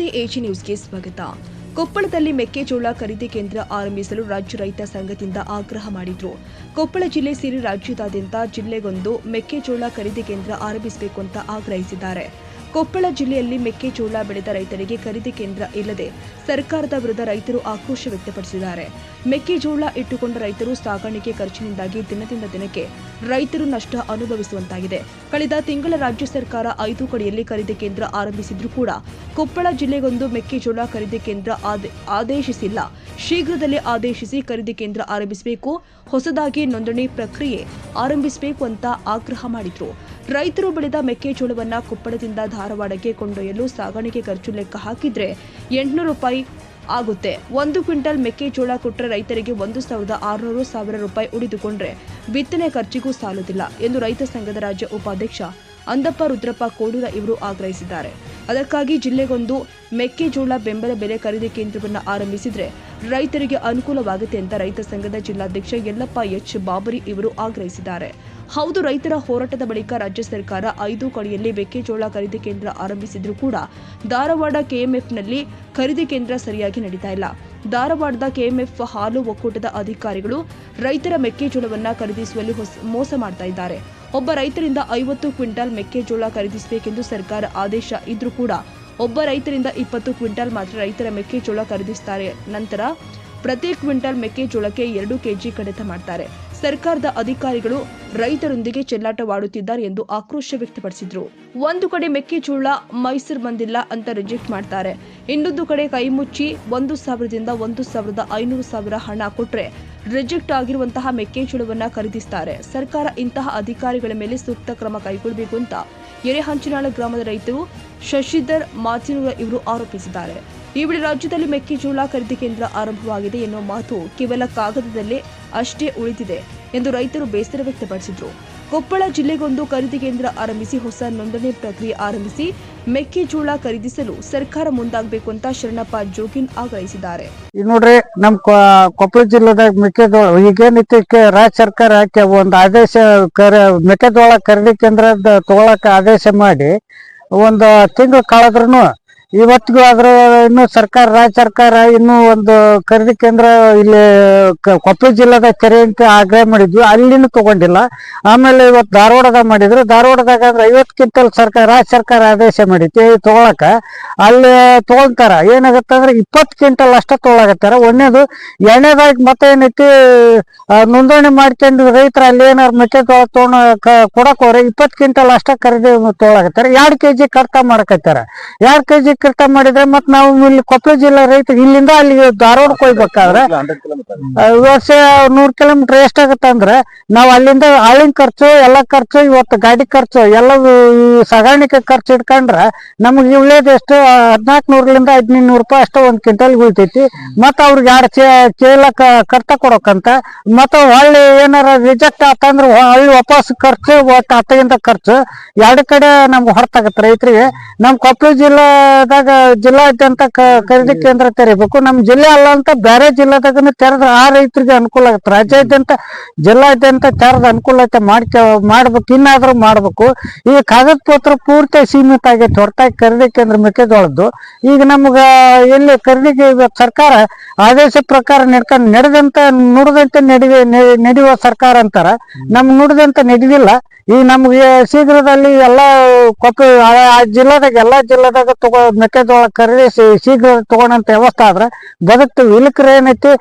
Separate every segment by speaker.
Speaker 1: ನಮಸ್ತೆ ಎಜಿ ನ್ಯೂಸ್ಗೆ ಸ್ವಾಗತ. ಕೊಪ್ಪಳದಲ್ಲಿ ಮೆಕ್ಕೆಜೋಳ ಖರೀದಿ ಕೇಂದ್ರ ಆರಂಭಿಸಲು ರಾಜ್ಯ ರೈತ ಸಂಘದಿಂದ ಆಗ್ರಹ ಮಾಡಿದ್ರು. ಕೊಪ್ಪಳ ಜಿಲ್ಲೆ ಸೇರಿ ರಾಜ್ಯದಾದ್ಯಂತ ಜಿಲ್ಲೆಗೊಂದು ಮೆಕ್ಕೆಜೋಳ ಖರೀದಿ ಕೇಂದ್ರ ಆರಂಭಿಸಬೇಕು ಅಂತ ಆಗ್ರಹಿಸಿದ್ದಾರೆ. ಕೊಪ್ಪಳ ಜಿಲ್ಲೆಯಲ್ಲಿ ಮೆಕ್ಕೆಜೋಳ ಬೆಳೆದ ರೈತರಿಗೆ ಖರೀದಿ ಕೇಂದ್ರ ಇಲ್ಲದೆ ಸರ್ಕಾರದ ವಿರುದ್ಧ ರೈತರು ಆಕ್ರೋಶ ವ್ಯಕ್ತಪಡಿಸಿದ್ದಾರೆ. ಮೆಕ್ಕೆಜೋಳ ಇಟ್ಟುಕೊಂಡ ರೈತರು ಸಾಗಾಣಿಕೆ ಖರ್ಚಿನಿಂದಾಗಿ ದಿನದಿಂದ ದಿನಕ್ಕೆ ರೈತರು ನಷ್ಟ ಅನುಭವಿಸುವಂತಾಗಿದೆ. ಕಳೆದ ತಿಂಗಳ ರಾಜ್ಯ ಸರ್ಕಾರ 5 ಕಡೆಯಲ್ಲಿ ಖರೀದಿ ಕೇಂದ್ರ ಆರಂಭಿಸಿದ್ರೂ ಕೂಡ ಕೊಪ್ಪಳ ಜಿಲ್ಲೆಗೊಂದು ಮೆಕ್ಕೆಜೋಳ ಖರೀದಿ ಕೇಂದ್ರ ಆದೇಶಿಸಿಲ್ಲ. ಶೀಘ್ರದಲ್ಲೇ ಆದೇಶಿಸಿ ಖರೀದಿ ಕೇಂದ್ರ ಆರಂಭಿಸಬೇಕು, ಹೊಸದಾಗಿ ನೋಂದಣಿ ಪ್ರಕ್ರಿಯೆ ಆರಂಭಿಸಬೇಕು ಅಂತ ಆಗ್ರಹ ಮಾಡಿದ್ರು. ರೈತರು ಬೆಳೆದ ಮೆಕ್ಕೆಜೋಳವನ್ನ ಕೊಪ್ಪಳದಿಂದ ಧಾರವಾಡಕ್ಕೆ ಕೊಂಡೊಯ್ಯಲು ಸಾಗಾಣಿಕೆ ಖರ್ಚು ಲೆಕ್ಕ ಹಾಕಿದ್ರೆ 800 ರೂಪಾಯಿ ಆಗುತ್ತೆ. 1 ಕ್ವಿಂಟಲ್ ಮೆಕ್ಕೆಜೋಳ ಕೊಟ್ಟರೆ ರೈತರಿಗೆ 1,600 ರೂಪಾಯಿ ಉಳಿದುಕೊಂಡ್ರೆ ಬಿತ್ತನೆ ಖರ್ಚಿಗೂ ಸಾಲುದಿಲ್ಲ ಎಂದು ರೈತ ಸಂಘದ ರಾಜ್ಯ ಉಪಾಧ್ಯಕ್ಷ ಅಂದಪ್ಪ ರುದ್ರಪ್ಪ ಕೋಡೂರ ಇವರು ಆಗ್ರಹಿಸಿದ್ದಾರೆ. ಅದಕ್ಕಾಗಿ ಜಿಲ್ಲೆಗೊಂದು ಮೆಕ್ಕೆಜೋಳ ಬೆಂಬಲ ಬೆಲೆ ಖರೀದಿ ಕೇಂದ್ರವನ್ನು ಆರಂಭಿಸಿದ್ರೆ ರೈತರಿಗೆ ಅನುಕೂಲವಾಗುತ್ತೆ ಅಂತ ರೈತ ಸಂಘದ ಜಿಲ್ಲಾಧ್ಯಕ್ಷ ಯಲ್ಲಪ್ಪ ಎಚ್ ಬಾಬರಿ ಇವರು ಆಗ್ರಹಿಸಿದ್ದಾರೆ. ಹೌದು, ರೈತರ ಹೋರಾಟದ ಬಳಿಕ ರಾಜ್ಯ ಸರ್ಕಾರ 5 ಕಡೆಯಲ್ಲಿ ಮೆಕ್ಕೆಜೋಳ ಖರೀದಿ ಕೇಂದ್ರ ಆರಂಭಿಸಿದ್ರೂ ಕೂಡ ಧಾರವಾಡ ಕೆಎಂಎಫ್ನಲ್ಲಿ ಖರೀದಿ ಕೇಂದ್ರ ಸರಿಯಾಗಿ ನಡೀತಾ ಇಲ್ಲ. ಧಾರವಾಡದ ಕೆಎಂಎಫ್ ಹಾಲು ಒಕ್ಕೂಟದ ಅಧಿಕಾರಿಗಳು ರೈತರ ಮೆಕ್ಕೆಜೋಳವನ್ನ ಖರೀದಿಸುವಲ್ಲಿ ಮೋಸ ಮಾಡ್ತಾ ಇದ್ದಾರೆ. ಒಬ್ಬ ರೈತರಿಂದ 50 ಕ್ವಿಂಟಾಲ್ ಮೆಕ್ಕೆಜೋಳ ಖರೀದಿಸಬೇಕೆಂದು ಸರ್ಕಾರ ಆದೇಶ ಇದ್ರೂ ಕೂಡ ಒಬ್ಬ ರೈತರಿಂದ 20 ಕ್ವಿಂಟಾಲ್ ಮಾತ್ರ ರೈತರ ಮೆಕ್ಕೆಜೋಳ ಖರೀದಿಸುತ್ತಾರೆ. ನಂತರ ಪ್ರತಿ ಕ್ವಿಂಟಾಲ್ ಮೆಕ್ಕೆಜೋಳಕ್ಕೆ 2 ಕೆಜಿ ಕಡಿತ ಮಾಡ್ತಾರೆ. ಸರ್ಕಾರದ ಅಧಿಕಾರಿಗಳು ರೈತರೊಂದಿಗೆ ಚೆಲ್ಲಾಟವಾಡುತ್ತಿದ್ದಾರೆ ಎಂದು ಆಕ್ರೋಶ ವ್ಯಕ್ತಪಡಿಸಿದ್ರು. ಒಂದು ಕಡೆ ಮೆಕ್ಕೆಜೋಳ ಮೈಸೂರು ಬಂದಿಲ್ಲ ಅಂತ ರಿಜೆಕ್ಟ್ ಮಾಡ್ತಾರೆ, ಇನ್ನೊಂದು ಕಡೆ ಕೈಮುಚ್ಚಿ 1,000 ದಿಂದ 1,500 ಹಣ ಕೊಟ್ರೆ ರಿಜೆಕ್ಟ್ ಆಗಿರುವಂತಹ ಮೆಕ್ಕೆಜೋಳವನ್ನ ಖರೀದಿಸುತ್ತಾರೆ. ಸರ್ಕಾರ ಇಂತಹ ಅಧಿಕಾರಿಗಳ ಮೇಲೆ ಸೂಕ್ತ ಕ್ರಮ ಕೈಗೊಳ್ಳಬೇಕು ಅಂತ ಎರೆಹಂಚಿನಾಳ ಗ್ರಾಮದ ರೈತರು ಶಶಿಧರ್ ಮಾಚಿನೂರ ಇವರು ಆರೋಪಿಸಿದ್ದಾರೆ. ಈ ವೇಳೆ ರಾಜ್ಯದಲ್ಲಿ ಮೆಕ್ಕೆಜೋಳ ಖರೀದಿ ಕೇಂದ್ರ ಆರಂಭವಾಗಿದೆ ಎನ್ನುವ ಮಾತು ಕೇವಲ ಕಾಗದದಲ್ಲೇ ಅಷ್ಟೇ ಉಳಿದಿದೆ ಎಂದು ರೈತರು ಬೇಸರ ವ್ಯಕ್ತಪಡಿಸಿದರು. ಕೊಪ್ಪಳ ಜಿಲ್ಲೆಗೊಂದು ಖರೀದಿ ಕೇಂದ್ರ ಆರಂಭಿಸಿ ಹೊಸ ನೋಂದಣಿ ಪ್ರಕ್ರಿಯೆ ಆರಂಭಿಸಿ ಮೆಕ್ಕೆಜೋಳ ಖರೀದಿಸಲು ಸರ್ಕಾರ ಮುಂದಾಗಬೇಕು ಅಂತ ಶರಣಪ್ಪ ಜೋಗಿನ್ ಆಗ್ರಹಿಸಿದ್ದಾರೆ.
Speaker 2: ನೋಡ್ರಿ, ನಮ್ ಕೊಪ್ಪಳ ಜಿಲ್ಲೆದಾಗ ಮೆಕ್ಕೆಜೋಳ ಈಗೇನಿತ್ತು ರಾಜ್ಯ ಸರ್ಕಾರ ಒಂದು ಆದೇಶ ಮೆಕ್ಕೆಜೋಳ ಖರೀದಿ ಕೇಂದ್ರ ತಗೊಳಕ ಆದೇಶ ಮಾಡಿ ಒಂದು ತಿಂಗಳು ಕಳೆದ್ರೂ ಇವತ್ತಿಗೂ ಆದ್ರೂ ಇನ್ನು ರಾಜ್ಯ ಸರ್ಕಾರ ಇನ್ನೂ ಒಂದು ಖರೀದಿ ಕೇಂದ್ರ ಇಲ್ಲಿ ಕೊಪ್ಪಳ ಜಿಲ್ಲೆದಾಗ ತೆರೆಯಂತ ಆಗ್ರಹ ಮಾಡಿದ್ವಿ, ಅಲ್ಲಿನೂ ತಗೊಂಡಿಲ್ಲ. ಆಮೇಲೆ ಇವತ್ತು ಧಾರವಾಡದಾಗ ಮಾಡಿದ್ರು. ಧಾರವಾಡದಾಗ ಅಂದ್ರೆ 50 ಕ್ವಿಂಟಲ್ ರಾಜ್ಯ ಸರ್ಕಾರ ಆದೇಶ ಮಾಡೈತಿ ತಗೊಳಕ. ಅಲ್ಲಿ ತಗೊಳ್ತಾರ, ಏನಾಗತ್ತ ಅಂದ್ರೆ 20 ಕ್ವಿಂಟಲ್ ಅಷ್ಟ ತಗೊಳಕತ್ತಾರ. ಒಂದೇದು. ಎರಡನೇದಾಗಿ ಮತ್ತೆ ಏನೈತಿ, ನೋಂದಣಿ ಮಾಡ್ಕೊಂಡು ರೈತರ ಅಲ್ಲಿ ಏನಾರು ಮೆಕ್ಕೆಜೋಳ ಕೊಡಕ್ ಹೋದ್ರೆ 20 ಕ್ವಿಂಟಲ್ ಅಷ್ಟ ಖರೀದಿ ತಗೊಳಕತ್ತಾರ. 2 ಕೆಜಿ ಕರ್ತ ಮಾಡಕತ್ತಾರ. 2 ಕೆಜಿ ಕರ್ತ ಮಾಡಿದ್ರೆ ಮತ್ ನಾವು ಇಲ್ಲಿ ಕೊಪ್ಪಳ ಜಿಲ್ಲಾ ರೈತರು ಇಲ್ಲಿಂದ ಅಲ್ಲಿ ಧಾರವಾಡಕ್ಕೆ ಹೋಗ್ಬೇಕಾದ್ರೆ ವರ್ಷ 100 ಕಿಲೋಮೀಟರ್ ಎಷ್ಟಾಗತ್ತ ಅಂದ್ರೆ ನಾವು ಅಲ್ಲಿಂದ ಆಳಿನ ಖರ್ಚು ಎಲ್ಲ ಖರ್ಚು, ಇವತ್ತು ಗಾಡಿ ಖರ್ಚು ಎಲ್ಲ ಸಾಗಾಣಿಕೆ ಖರ್ಚು ಇಟ್ಕೊಂಡ್ರೆ ನಮ್ಗೆ ಉಳ್ಳೇದು ಎಷ್ಟು 1,400ರಿಂದ 1,500 ರೂಪಾಯಿ ಅಷ್ಟ 1 ಕ್ವಿಂಟಲ್ ಉಳಿತೈತಿ. ಮತ್ತ ಅವ್ರಿಗೆ 2 ಚೀಲ ಕರ್ತ ಕೊಡೋಕಂತ ಮತ್ತ ಹೊಳ್ಳಿ ಏನಾರ ರಿಜೆಕ್ಟ್ ಆತಂದ್ರೆ ಹೊಳ್ಳಿ ವಾಪಸ್ ಖರ್ಚು, ಒಟ್ಟು ಹತ್ತಿಂದ ಖರ್ಚು 2 ಕಡೆ ನಮ್ಗೆ ಹೊರತಾಗತ್ತೆ ರೈತರಿಗೆ. ನಮ್ ಕೊಪ್ಪಳ ಜಿಲ್ಲಾದ್ಯಂತ ಖರೀದಿ ಕೇಂದ್ರ ತೆರಿಬೇಕು. ನಮ್ ಜಿಲ್ಲೆ ಅಲ್ಲ ಅಂತ ಬೇರೆ ಜಿಲ್ಲಾದಾಗ ತೆರೆದ್ರೆ ಆ ರೈತರಿಗೆ ಅನುಕೂಲ ಆಗುತ್ತೆ. ರಾಜ್ಯಾದ್ಯಂತ ಜಿಲ್ಲಾದ್ಯಂತ ತೆರೆದ ಅನುಕೂಲತೆ ಮಾಡ್ಬೇಕು, ಇನ್ನಾದ್ರೂ ಮಾಡ್ಬೇಕು. ಈಗ ಕಾಗದ ಪತ್ರ ಪೂರ್ತಿ ಸೀಮಿತ ಆಗೈತಿ ಹೊರತಾಗಿ ಖರೀದಿ ಕೇಂದ್ರ ಮೆಕ್ಕೆಜೋಳದ್ದು. ಈಗ ನಮ್ಗ ಎಲ್ಲಿ ಖರೀದಿಗೆ ಸರ್ಕಾರ ಆದೇಶ ಪ್ರಕಾರ ನಡೆದಂತೆ ನಡೆಯುವ ಸರ್ಕಾರ ಅಂತಾರ. ನಮ್ ನುಡಿದಂತೆ ನಡೆದಿಲ್ಲ. ಈ ನಮ್ಗೆ ಶೀಘ್ರದಲ್ಲಿ ಎಲ್ಲಾ ಜಿಲ್ಲಾದಾಗ ಮೆಕ್ಕೆಜೋಳ ಖರೀದಿಸಿ ಶೀಘ್ರ ತಗೊಳಂತ ವ್ಯವಸ್ಥೆ ಆದ್ರೆ ಬದುಕ್ತಿವಿ. ಇಲ್ಲಕ್ರೆ ಏನೈತಿ,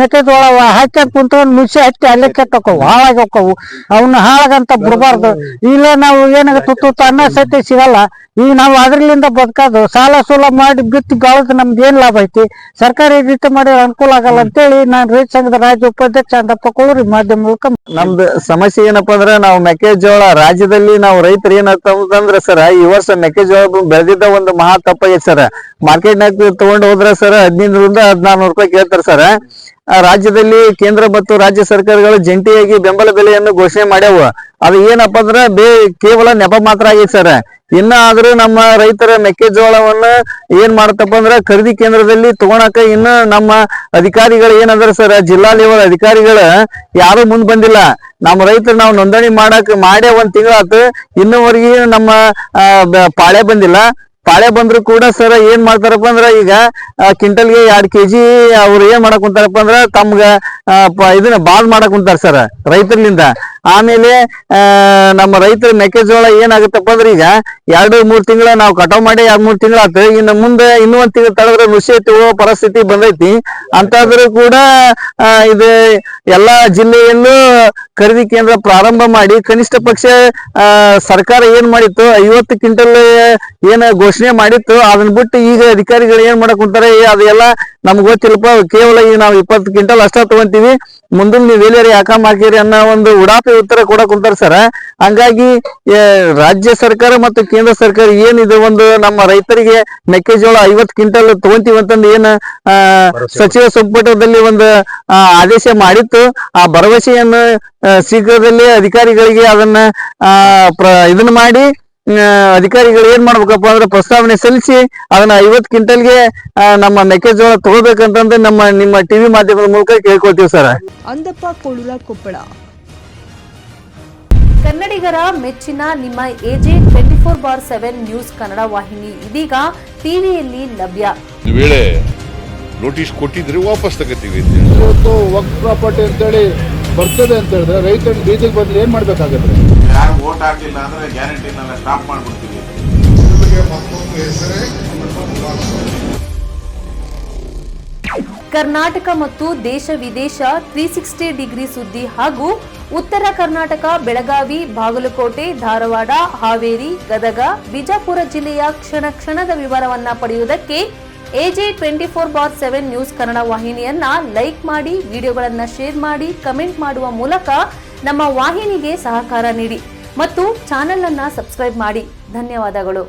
Speaker 2: ಮೆಕ್ಕೆಜೋಳ ಹಾಕ್ಯಂತ ಕುಂತ್ಕೊಂಡು ನುಸಿ ಹತ್ತಿ ಅಲ್ಲಕ್ಕೆ ತಕೋವು ಹಾಳಾಗಿ ಹೋಕ್ಕವು. ಅವನ್ನ ಹಾಳಾಗಂತ ಬಿಡಬಾರ್ದು. ಇಲ್ಲ ನಾವು ಏನಾಗುತ್ತೆ ತುತ್ತು ಅನ್ನ ಸತಿ ಸಿಗಲ್ಲ. ಈಗ ನಾವು ಅದ್ರಲಿಂದ ಬದುಕೋದು ಸಾಲ ಸೂಲ ಮಾಡಿ ಬಿತ್ತಿ ಗಾಳದ್ ನಮ್ದು ಏನ್ ಲಾಭ ಐತಿ? ಸರ್ಕಾರ ಈ ರೀತಿ ಮಾಡಿ ಅನುಕೂಲ ಆಗಲ್ಲ ಅಂತೇಳಿ ನಾನು ರೈತ ಸಂಘದ ರಾಜ್ಯ ಉಪಾಧ್ಯಕ್ಷ ಅಂದಪ್ಪ ಕೋಳೂರಿ ಮಾಧ್ಯಮ ಮೂಲಕ
Speaker 3: ನಮ್ದು ಸಮಸ್ಯೆ ಏನಪ್ಪಾ ಅಂದ್ರೆ, ನಾವು ಮೆಕ್ಕೆಜೋಳ ರಾಜ್ಯದಲ್ಲಿ ನಾವು ರೈತರು ಏನಾಗ್ತಂದ್ರೆ ಸರ್, ಈ ವರ್ಷ ಮೆಕ್ಕೆಜೋಳ ಬೆಳೆದಿದ್ದ ಒಂದು ಮಹಾ ತಪ್ಪಾಗೈತೆ ಸರ್. ಮಾರ್ಕೆಟ್ನಾಗ ತಗೊಂಡು ಹೋದ್ರೆ ಸರ್ 1500ರಿಂದ 1400 ರೂಪಾಯಿ ಕೇಳ್ತಾರೆ ಸರ್. ರಾಜ್ಯದಲ್ಲಿ ಕೇಂದ್ರ ಮತ್ತು ರಾಜ್ಯ ಸರ್ಕಾರಗಳು ಜಂಟಿಯಾಗಿ ಬೆಂಬಲ ಬೆಲೆಯನ್ನು ಘೋಷಣೆ ಮಾಡ್ಯಾವ. ಅದು ಏನಪ್ಪಾ ಅಂದ್ರೆ ಕೇವಲ ನೆಪ ಮಾತ್ರ ಆಗೈತೆ ಸರ್. ಇನ್ನಾದ್ರೂ ನಮ್ಮ ರೈತರ ಮೆಕ್ಕೆಜೋಳವನ್ನ ಏನ್ ಮಾಡತ್ತಪ್ಪ ಅಂದ್ರ ಖರೀದಿ ಕೇಂದ್ರದಲ್ಲಿ ತಗೊಳಕ ಇನ್ನು ನಮ್ಮ ಅಧಿಕಾರಿಗಳು ಏನಂದ್ರ ಸರ್, ಜಿಲ್ಲಾ ಲೆವೆಲ್ ಅಧಿಕಾರಿಗಳು ಯಾರು ಮುಂದ್ ಬಂದಿಲ್ಲ. ನಮ್ಮ ರೈತರು ನಾವು ನೋಂದಣಿ ಮಾಡೇ 1 ತಿಂಗಳಾತು, ಇನ್ನೂವರೆಗೆ ನಮ್ಮ ಪಾಳೆ ಬಂದಿಲ್ಲ. ಪಾಳೆ ಬಂದ್ರು ಕೂಡ ಸರ್ ಏನ್ ಮಾಡ್ತಾರಪ್ಪ ಅಂದ್ರ ಈಗ ಕ್ವಿಂಟಲ್ಗೆ 2 kg ಅವ್ರು ಏನ್ ಮಾಡಕ್ ಕುಂತಾರಪ್ಪ ಅಂದ್ರ ತಮ್ಗ ಇದನ್ನ ಬಾಳ್ ಮಾಡಕ್ ಕುಂತಾರ ಸರ್ ರೈತರಿಂದ. ಆಮೇಲೆ ನಮ್ಮ ರೈತರ ಮೆಕ್ಕೆಜೋಳ ಏನಾಗುತ್ತಪ್ಪ ಅಂದ್ರೆ ಈಗ 2-3 ತಿಂಗಳ ನಾವು ಕಟಾವ್ ಮಾಡಿ 2-3 ತಿಂಗಳ ಆತು. ಇನ್ನು ಮುಂದೆ ಇನ್ನೂ 1 ತಿಂಗಳು ತಳದ್ರೆ ನುಸಿ ತಗೊಳ್ಳೋ ಪರಿಸ್ಥಿತಿ ಬಂದೈತಿ. ಅಂತಾದ್ರೂ ಕೂಡ ಇದು ಎಲ್ಲಾ ಜಿಲ್ಲೆಯಲ್ಲೂ ಖರೀದಿ ಕೇಂದ್ರ ಪ್ರಾರಂಭ ಮಾಡಿ ಕನಿಷ್ಠ ಪಕ್ಷ ಸರ್ಕಾರ ಏನ್ ಮಾಡಿತ್ತು 50 ಕ್ವಿಂಟಲ್ ಏನ ಘೋಷಣೆ ಮಾಡಿತ್ತು, ಅದನ್ನ ಬಿಟ್ಟು ಈಗ ಅಧಿಕಾರಿಗಳು ಏನ್ ಮಾಡಕ್ ಕುಂತಾರೆ ಅದೆಲ್ಲ ನಮ್ಗೆ ಗೊತ್ತಿಲ್ಲಪ್ಪ, ಕೇವಲ ಈಗ ನಾವು 20 ಕ್ವಿಂಟಲ್ ಅಷ್ಟ ತಗೊಂತೀವಿ, ಮುಂದಿನ ನೀವು ಎಲ್ಲಾರಿ ಯಾಕಮ್ಮ ಹಾಕಿರಿ ಅನ್ನೋ ಒಂದು ಉಡಾಪಿ ಉತ್ತರ ಕೊಡಕ್ ಕುಂತಾರ ಸರ್. ಹಂಗಾಗಿ ರಾಜ್ಯ ಸರ್ಕಾರ ಮತ್ತು ಕೇಂದ್ರ ಸರ್ಕಾರ ಏನಿದೆ ಒಂದು ನಮ್ಮ ರೈತರಿಗೆ ಮೆಕ್ಕೆಜೋಳ 50 ಕ್ವಿಂಟಲ್ ತಗೊಂತೀವಿ ಅಂತಂದು ಏನ್ ಸಚಿವ ಸಂಪುಟದಲ್ಲಿ ಒಂದು ಆದೇಶ ಮಾಡಿತ್ತು. ಆ ಭರವಸೆಯನ್ನು ಶೀಘ್ರದಲ್ಲೇ ಅಧಿಕಾರಿಗಳಿಗೆ ಅದನ್ನ ಇದನ್ನ ಮಾಡಿ ಅಧಿಕಾರಿಗಳು ಏನ್ ಮಾಡ್ಬೇಕಪ್ಪ ಅಂದ್ರೆ ಪ್ರಸ್ತಾವನೆ ಸಲ್ಲಿಸಿ ಅದನ್ನ 50 ಕ್ವಿಂಟಲ್ಗೆ ನಮ್ಮ ಮೆಕ್ಕೆಜೋಳ ತಗೋಬೇಕಂತಂದ್ರೆ ನಿಮ್ಮ ಟಿವಿ ಮಾಧ್ಯಮದ ಮೂಲಕ ಕೇಳ್ಕೊಳ್ತೀವಿ ಸರ್.
Speaker 1: ಅಂದಪ್ಪ ಕೋಳೂರ, ಕೊಪ್ಪಳ.
Speaker 4: ಕನ್ನಡಿಗರ ಮೆಚ್ಚಿನ ನಿಮ್ಮ AJ 24/7 ನ್ಯೂಸ್ ಕನ್ನಡ ವಾಹಿನಿ ಇದೀಗ ಟಿವಿಯಲ್ಲಿ ಲಭ್ಯ.
Speaker 5: ಒಂದು ವೇಳೆ ನೋಟಿಸ್ ಕೊಟ್ಟಿದ್ರೆ ವಾಪಸ್ ತಗೋತೀವಿ.
Speaker 6: ಇವತ್ತು ವಕ್ಫ್ ಪ್ರಾಪರ್ಟಿ ಅಂತೇಳಿ ಬರ್ತದೆ ಅಂತ ಹೇಳಿದ್ರೆ ರೈತರು ಬೀದಿಗೆ ಬಂದು ಏನ್ ಮಾಡ್ಬೇಕಾಗತ್ತೆ?
Speaker 7: ಯಾರು ವೋಟ್ ಹಾಕಿಲ್ಲ ಅಂದ್ರೆ ಗ್ಯಾರಂಟಿನೆಲ್ಲ ಸ್ಟಾಪ್ ಮಾಡ್ಬಿಡ್ತೀವಿ.
Speaker 4: ಕರ್ನಾಟಕ ಮತ್ತು ದೇಶ ವಿದೇಶ 360 ಡಿಗ್ರಿ ಸುದ್ದಿ ಹಾಗೂ ಉತ್ತರ ಕರ್ನಾಟಕ, ಬೆಳಗಾವಿ, ಬಾಗಲಕೋಟೆ, ಧಾರವಾಡ, ಹಾವೇರಿ, ಗದಗ, ಬಿಜಾಪುರ ಜಿಲ್ಲೆಯ ಕ್ಷಣ ಕ್ಷಣದ ವಿವರವನ್ನ ಪಡೆಯುವುದಕ್ಕೆ AJ 24/7 ನ್ಯೂಸ್ ಕನ್ನಡ ವಾಹಿನಿಯನ್ನ ಲೈಕ್ ಮಾಡಿ, ವಿಡಿಯೋಗಳನ್ನ ಶೇರ್ ಮಾಡಿ, ಕಮೆಂಟ್ ಮಾಡುವ ಮೂಲಕ ನಮ್ಮ ವಾಹಿನಿಗೆ ಸಹಕಾರ ನೀಡಿ ಮತ್ತು ಚಾನೆಲ್ ಅನ್ನ ಸಬ್ಸ್ಕ್ರೈಬ್ ಮಾಡಿ. ಧನ್ಯವಾದಗಳು.